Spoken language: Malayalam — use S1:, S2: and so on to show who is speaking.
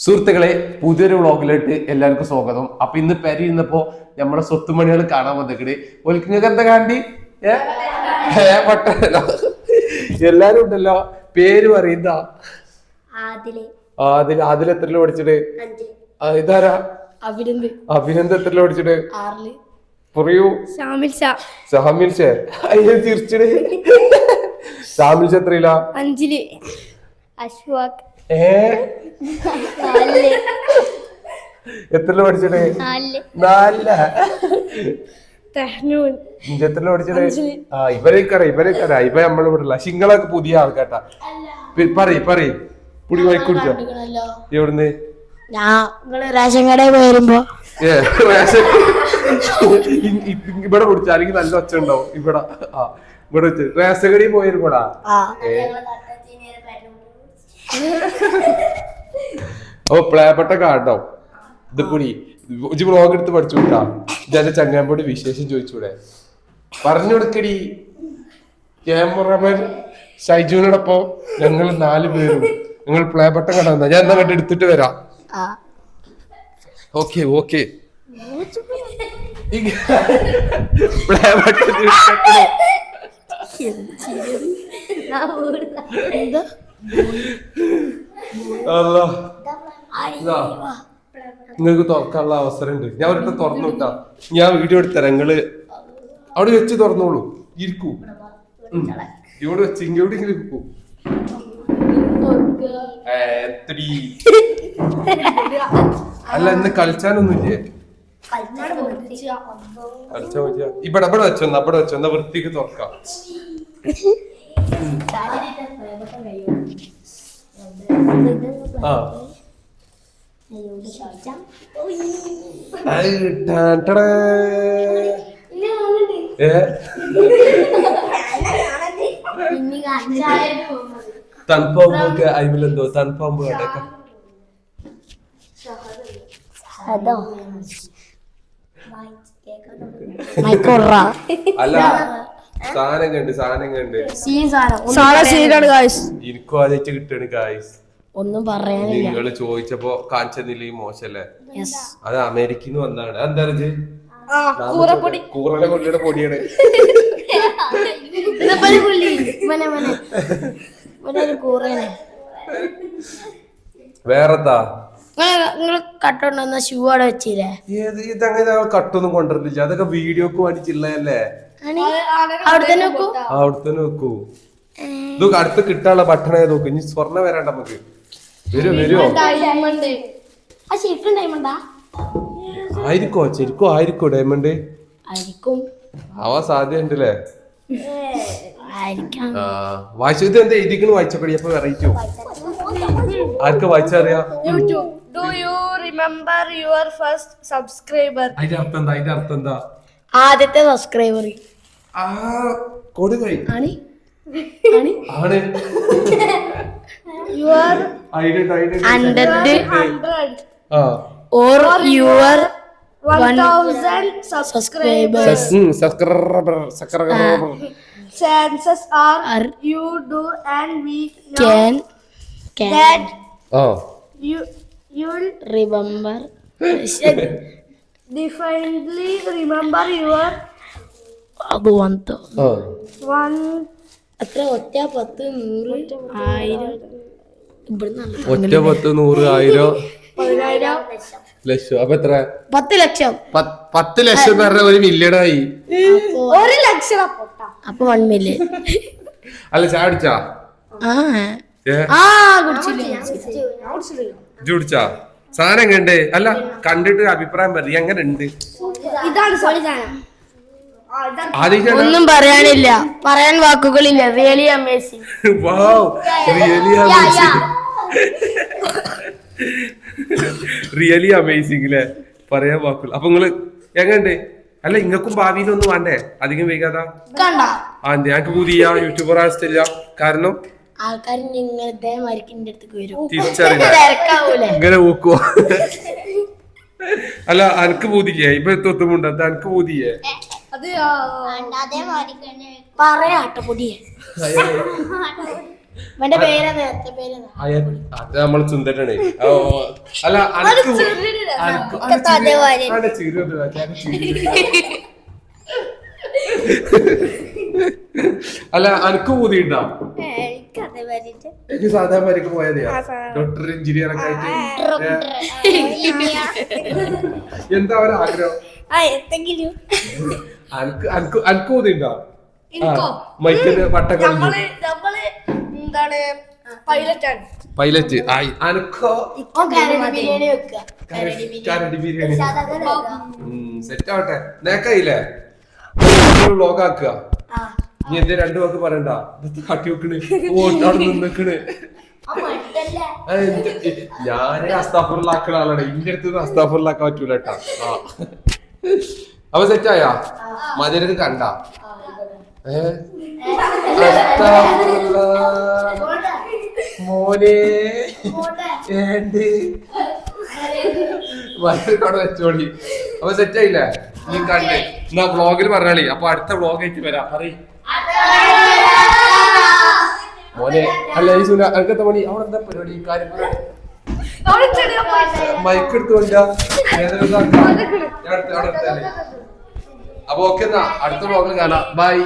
S1: സുഹൃത്തുക്കളെ, പുതിയൊരു വ്ളോഗിലോട്ട് എല്ലാവർക്കും സ്വാഗതം. അപ്പൊ ഇന്ന് പെരിയിരുന്നപ്പോ നമ്മുടെ സ്വത്തുമണികൾ കാണാൻ വന്നിട്ട് ഒലിക്കുന്നത് എന്താ കാണ്ടി എല്ലാരും ഉണ്ടല്ലോ. പേര് പറയുന്ന ആദിൽ എത്രല്ലോ പഠിച്ചിട്ട്? ഇതാരാ? അഭിനന്ദ് എത്രല്ലോ പഠിച്ചിട്ട്? പറയൂ. ഷാമിൽ ഷേ ചിരിച്ചിട്ട്. ഷാമിൽ ഷേ എത്രയില്ല?
S2: 5 അശ്വാക്
S1: എത്രല്ലോ പഠിച്ചിട്ട്? 4 എത്രല്ലോ പഠിച്ചിട്ട്? ഇവരേക്കറിയാം ഇവ നമ്മള് വിടില്ല. ശിങ്ങളൊക്കെ പുതിയ ആൾക്കാട്ടാ. പറയ് പുടി വായി കുടിച്ചോ. എവിടുന്ന്?
S2: റേഷൻ കടയിൽ വരുമ്പോ
S1: ഇവിടെ കുടിച്ച അല്ലെങ്കിൽ നല്ല ഒച്ച ഉണ്ടാവും. ഇവിടെ ഇവിടെ വെച്ച് റേഷൻ കടയിൽ പോയിരുമ്പോടാ. ഓ പ്ലേപ്പെട്ട കാട്ടോ ഇത് പുടി ഇജ് വ്ളോഗ് എടുത്ത് പഠിച്ചു വിട്ടാ. ഇതെന്റെ ചങ്ങാമ്പോട് വിശേഷം ചോദിച്ചൂടെ? പറഞ്ഞു കൊടുക്കടി. ക്യാമറമാൻ ഷൈജുവിനോടൊപ്പം ഞങ്ങൾ 4 പേരും ഞങ്ങൾ പ്ലേപ്പെട്ട കണ്ടാ. ഞാൻ എന്നാ കണ്ട് എടുത്തിട്ട് വരാം. ഓക്കെ നിങ്ങൾക്ക് തുറക്കാനുള്ള അവസരം ഉണ്ട്. ഞാൻ ഒരിട്ട് തുറന്നു വിട്ടാ. ഞാൻ വീഡിയോ എടുത്തരാം. നിങ്ങള് അവിടെ വെച്ച് തുറന്നോളൂ. ഇരിക്കൂ. ഇവിടെ വെച്ച് ഇങ്ങോട്ട് ഇങ്ങനെ ഇരിക്കൂ. അല്ല ഇന്ന് കളിച്ചാനൊന്നുമില്ലേ? കളിച്ചാ ഇവിടെ വെച്ചോ. എന്നാ വൃത്തിക്ക് തുറക്കാം. തണുപ്പാകുമ്പോ അയിമിലെന്തോ തണുപ്പാകുമ്പോ അടക്കം അല്ല സാധനം കണ്ട് എനിക്കും ആദ്യമായിട്ട് കിട്ടാണ് ഗായ്സ്.
S2: ഒന്നും പറയാനില്ല.
S1: നിങ്ങള് ചോദിച്ചപ്പോ കാണിച്ചതില്ല ഈ മോശല്ലേ? അത് അമേരിക്കന്ന് വന്നാണ്. എന്താ കൂറയുടെ കൊള്ളിയുടെ പൊടിയാണ്. വേറെന്താ
S2: കട്ടുണ്ടെന്ന ഷൂ അവിടെ വെച്ചില്ലേ?
S1: ഇതങ്ങനെ കട്ടൊന്നും കൊണ്ടുവരില്ല. അതൊക്കെ വീഡിയോക്ക് വേണ്ടിച്ചില്ലല്ലേ? അവിടെത്തന്നെ വെക്കൂ. ഇതൊക്കെ അടുത്ത് കിട്ടാനുള്ള ഭക്ഷണം നോക്ക്. ഇനി സ്വർണ്ണ വരാണ്ട നമുക്ക്. വരുമോ? ആയിരിക്കോ ഡയമണ്ട് ആവാൻ സാധ്യത ഉണ്ടല്ലേ? വായിച്ചു. ഇത് എന്താ എഴുതിക്കണ്? വായിച്ചോക്കടി. അപ്പൊ വെറൈറ്റി ആർക്ക് വായിച്ചറിയാം?
S2: Do you remember your first subscriber?
S1: അതിന്റെ അർത്ഥം എന്താ?
S2: ആദ്യത്തെ സബ്സ്ക്രൈബർ
S1: കൊടുകൈ ആണ്.
S2: Your 100 or your 1000 subscribers. Chances are you do and we know that you'll remember. Definitely remember your one. അത്ര ഒറ്റ 10 100 1000
S1: ഒറ്റ 10 100 1000 10000 ലക്ഷം. അപ്പൊ എത്ര? 10 ലക്ഷം. 10 ലക്ഷം പറഞ്ഞ 1 മില്യണായി.
S2: 1 ലക്ഷം അപ്പൊ 1 മില്യൺ.
S1: അല്ല ചായ കുടിച്ചാ? കുടിച്ചാ? സാധനം കണ്ടേ? അല്ല കണ്ടിട്ട് അഭിപ്രായം പറ. എങ്ങനെ ഉണ്ട്?
S2: ഒന്നും പറയാനില്ല. പറയാൻ വാക്കുകളില്ല. Really amazing.
S1: റിയലി അമേസിംഗ് അല്ലേ? പറയാൻ വാക്കുകൾ. അപ്പൊ നിങ്ങള് എങ്ങണ്ട്? അല്ല ഇങ്ങക്കും ഭാവിയിലൊന്നും വേണ്ടേ? അധികം വൈകാതാ ഞങ്ങക്ക് പുതിയ യൂട്യൂബർ ആവശ്യമില്ല. കാരണം
S2: ആൾക്കാർ
S1: തിരിച്ചറിയില്ല. ഇങ്ങനെ നോക്കുവോ? അല്ല അനക്ക് പൂതിക്കേ? ഇപ്പൊ തൊത്തുമുണ്ട് അനക്ക് പൂതിയേ?
S2: പറയാട്ടോ പൊടിയെ
S3: ഇവന്റെ പേരാ നേരത്തെ പേരാ
S1: അത് നമ്മള് ചുന്തട്ടാണ് അല്ല അനക്ക് അല്ല അനക്ക് പൂതിയുണ്ടോ എനിക്ക് സാധാരണ വരക്ക് പോയതെയാ ഡോക്ടർ എഞ്ചിനീയർ ഒക്കെ ആയിട്ട് എന്താ ഒരു ആഗ്രഹം അനക്ക് പൂതിയുണ്ടോ മൈക്കിന് വട്ടക്കളി
S2: എന്താണ് പൈലറ്റാണ്
S1: പൈലറ്റ് ആയി അനക്കോ
S3: ബിരിയാണി വെക്കുക
S1: കരടി ബിരിയാണി സെറ്റ് ആവട്ടെ നേക്കായില്ലേ വ്ലോഗ് ആക്കുക നീ എന്റെ രണ്ടു വാക്ക് പറയണ്ട കാട്ടി വെക്കണ് അവിടെ നിന്നേക്കണ് ഞാനേ അസ്താഫുറിലാക്കണ ആളാണ് ഇന്റെ അടുത്ത് അസ്താഫുറിലാക്കാൻ പറ്റൂല കേട്ടാ അപ്പൊ സെറ്റായാ മതിരക്ക് കണ്ട മോനെ അവിടെ വെച്ചോളി അപ്പൊ സെറ്റായില്ലേ നീ കണ്ട് എന്നാ വ്ളോഗിൽ പറഞ്ഞാളി അപ്പൊ അടുത്ത വ്ളോഗ് ആയിട്ട് വരാം പറയ് മോനെ അല്ല ഈ സുന അങ്ങനത്തെ പണി അവിടെ എന്താ പരിപാടി കാര്യം മൈക്ക് എടുത്തോണ്ട അപ്പൊ ഓക്കെ എന്നാ അടുത്ത വ്ളോഗിൽ കാണാം ബൈ.